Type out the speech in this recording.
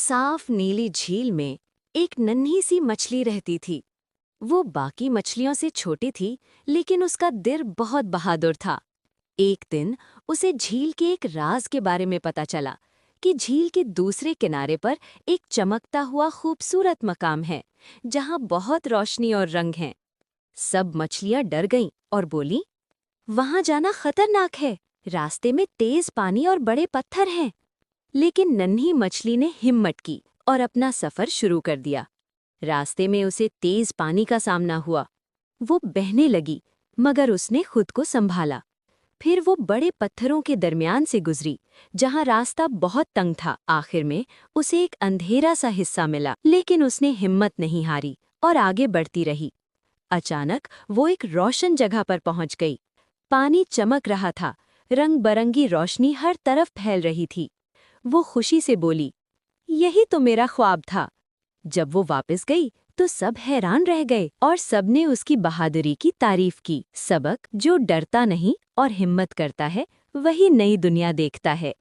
साफ नीली झील में एक नन्ही सी मछली रहती थी। वो बाकी मछलियों से छोटी थी, लेकिन उसका दिल बहुत बहादुर था। एक दिन उसे झील के एक राज के बारे में पता चला कि झील के दूसरे किनारे पर एक चमकता हुआ खूबसूरत मकाम है, जहां बहुत रोशनी और रंग हैं। सब मछलियां डर गईं और बोलीं, वहां जाना खतरनाक है, रास्ते में तेज पानी और बड़े पत्थर हैं। लेकिन नन्ही मछली ने हिम्मत की और अपना सफर शुरू कर दिया। रास्ते में उसे तेज पानी का सामना हुआ। वो बहने लगी, मगर उसने खुद को संभाला। फिर वो बड़े पत्थरों के दरमियान से गुजरी, जहां रास्ता बहुत तंग था। आखिर में उसे एक अंधेरा सा हिस्सा मिला, लेकिन उसने हिम्मत नहीं हारी और आगे बढ़ती रही। अचानक वो एक रोशन जगह पर पहुंच गई। पानी चमक रहा था, रंग बरंगी रोशनी हर तरफ फैल रही थी। वो खुशी से बोली, यही तो मेरा ख्वाब था। जब वो वापस गई तो सब हैरान रह गए और सबने उसकी बहादुरी की तारीफ की। सबक, जो डरता नहीं और हिम्मत करता है, वही नई दुनिया देखता है।